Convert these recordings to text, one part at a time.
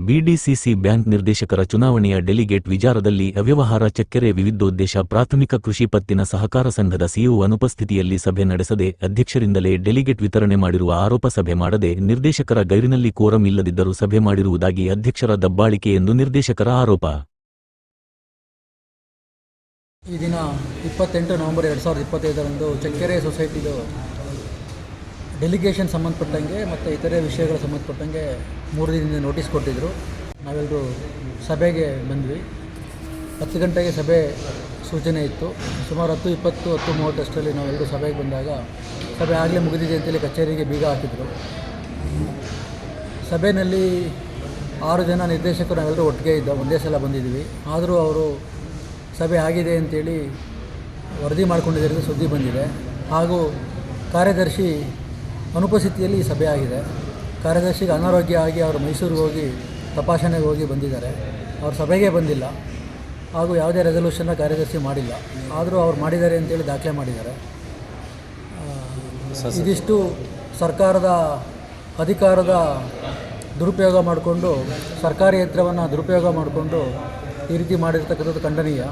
BDCC bank ನಿರ್ದೇಶಕರ ಚುನಾವಣೆಯ delegate ವಿಚಾರದಲ್ಲಿ ಅವ್ಯವಹಾರ ಚಕ್ಕೆರೆ ವಿವಿಧೋದ್ದೇಶ ಪ್ರಾಥಮಿಕ ಕೃಷಿ ಪತ್ತಿನ ಸಹಕಾರ ಸಂಘದ ಸಿಇಒ ಅನುಪಸ್ಥಿತಿಯಲ್ಲಿ ಸಭೆ ನಡೆಸದೆ ಅಧ್ಯಕ್ಷರಿಂದಲೇ ಡೆಲಿಗೇಟ್ ವಿತರಣೆ ಮಾಡಿರುವ ಆರೋಪ ಸಭೆ ಮಾಡದೆ ನಿರ್ದೇಶಕರ ಗೈರಿನಲ್ಲಿ ಕೋರಂ ಇಲ್ಲದಿದ್ದರೂ ಸಭೆ ಮಾಡಿರುವುದಾಗಿ ಅಧ್ಯಕ್ಷರ ದಬ್ಬಾಳಿಕೆ ಎಂದು ನಿರ್ದೇಶಕರ ಆರೋಪ. ಈ ದಿನ 28 ನವೆಂಬರ್ 2025ರಂದು ಚಕ್ಕೆರೆ ಸೊಸೈಟಿದು ಡೆಲಿಗೇಷನ್ ಸಂಬಂಧಪಟ್ಟಂಗೆ ಮತ್ತು ಇತರೆ ವಿಷಯಗಳು ಸಂಬಂಧಪಟ್ಟಂಗೆ 3 ದಿನದಿಂದ ನೋಟಿಸ್ ಕೊಟ್ಟಿದ್ದರು. ನಾವೆಲ್ಲರೂ ಸಭೆಗೆ ಬಂದ್ವಿ. 10 ಗಂಟೆಗೆ ಸಭೆ ಸೂಚನೆ ಇತ್ತು. ಸುಮಾರು 10:20, 10:30 ಅಷ್ಟರಲ್ಲಿ ನಾವೆಲ್ಲರೂ ಸಭೆಗೆ ಬಂದಾಗ ಸಭೆ ಆಗಲೇ ಮುಗಿದಿದೆ ಅಂತೇಳಿ ಕಚೇರಿಗೆ ಬೀಗ ಹಾಕಿದರು. ಸಭೆಯಲ್ಲಿ 6 ಜನ ನಿರ್ದೇಶಕರು ನಾವೆಲ್ಲರೂ ಒಟ್ಟಿಗೆ ಒಂದೇ ಸಲ ಬಂದಿದ್ವಿ. ಆದರೂ ಅವರು ಸಭೆ ಆಗಿದೆ ಅಂತೇಳಿ ವರದಿ ಮಾಡಿಕೊಂಡಿದ್ದರಿಂದ ಸುದ್ದಿ ಬಂದಿದೆ. ಹಾಗೂ ಕಾರ್ಯದರ್ಶಿ ಅನುಪಸ್ಥಿತಿಯಲ್ಲಿ ಸಭೆ ಆಗಿದೆ. ಕಾರ್ಯದರ್ಶಿಗೆ ಅನಾರೋಗ್ಯ ಆಗಿ ಅವರು ಮೈಸೂರಿಗೆ ಹೋಗಿ ತಪಾಸಣೆಗೆ ಹೋಗಿ ಬಂದಿದ್ದಾರೆ. ಅವರು ಸಭೆಗೆ ಬಂದಿಲ್ಲ. ಹಾಗೂ ಯಾವುದೇ ರೆಸಲ್ಯೂಷನ್ನ ಕಾರ್ಯದರ್ಶಿ ಮಾಡಿಲ್ಲ. ಆದರೂ ಅವ್ರು ಮಾಡಿದ್ದಾರೆ ಅಂತೇಳಿ ದಾಖಲೆ ಮಾಡಿದ್ದಾರೆ. ಇದಿಷ್ಟು ಸರ್ಕಾರದ ಅಧಿಕಾರದ ದುರುಪಯೋಗ ಮಾಡಿಕೊಂಡು, ಸರ್ಕಾರಿ ಯಂತ್ರವನ್ನು ದುರುಪಯೋಗ ಮಾಡಿಕೊಂಡು ಈ ರೀತಿ ಮಾಡಿರ್ತಕ್ಕಂಥದ್ದು ಖಂಡನೀಯ.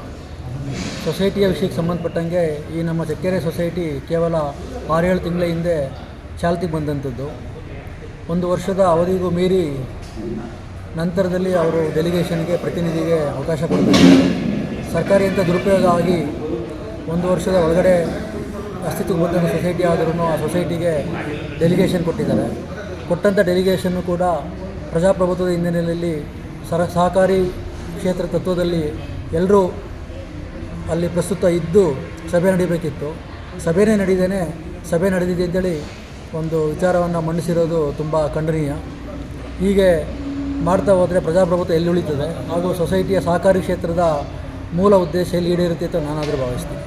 ಸೊಸೈಟಿಯ ವಿಷಯಕ್ಕೆ ಸಂಬಂಧಪಟ್ಟಂಗೆ ಈ ನಮ್ಮ ಚಕ್ಕೆರೆ ಸೊಸೈಟಿ ಕೇವಲ 6-7 ತಿಂಗಳ ಹಿಂದೆ ಚಾಲ್ತಿಗೆ ಬಂದಂಥದ್ದು. 1 ವರ್ಷದ ಅವಧಿಗೂ ಮೀರಿ ನಂತರದಲ್ಲಿ ಅವರು ಡೆಲಿಗೇಷನ್ಗೆ ಪ್ರತಿನಿಧಿಗೆ ಅವಕಾಶ ಕೊಡಬೇಕು. ಸರ್ಕಾರಿ ಅಂತ ದುರುಪಯೋಗ ಆಗಿ 1 ವರ್ಷದ ಒಳಗಡೆ ಅಸ್ತಿತ್ವಕ್ಕೆ ಬಂದ ಸೊಸೈಟಿ ಆದ್ರೂ ಆ ಸೊಸೈಟಿಗೆ ಡೆಲಿಗೇಷನ್ ಕೊಟ್ಟಿದ್ದಾರೆ. ಕೊಟ್ಟಂಥ ಡೆಲಿಗೇಷನ್ನು ಕೂಡ ಪ್ರಜಾಪ್ರಭುತ್ವದ ಹಿನ್ನೆಲೆಯಲ್ಲಿ ಸಹಕಾರಿ ಕ್ಷೇತ್ರ ತತ್ವದಲ್ಲಿ ಎಲ್ಲರೂ ಅಲ್ಲಿ ಪ್ರಸ್ತುತ ಇದ್ದು ಸಭೆ ನಡೀಬೇಕಿತ್ತು. ಸಭೆನೇ ನಡೀದೇನೆ ಸಭೆ ನಡೆದಿದೆ ಅಂತೇಳಿ ಒಂದು ವಿಚಾರವನ್ನು ಮಂಡಿಸಿರೋದು ತುಂಬ ಖಂಡನೀಯ. ಹೀಗೆ ಮಾಡ್ತಾ ಹೋದರೆ ಪ್ರಜಾಪ್ರಭುತ್ವ ಎಲ್ಲಿ ಉಳಿತದೆ ಹಾಗೂ ಸೊಸೈಟಿಯ ಸಹಕಾರಿ ಕ್ಷೇತ್ರದ ಮೂಲ ಉದ್ದೇಶ ಎಲ್ಲಿ ಈಡೇರುತ್ತೆ ಅಂತ ನಾನಾದರೂ ಭಾವಿಸ್ತೀನಿ.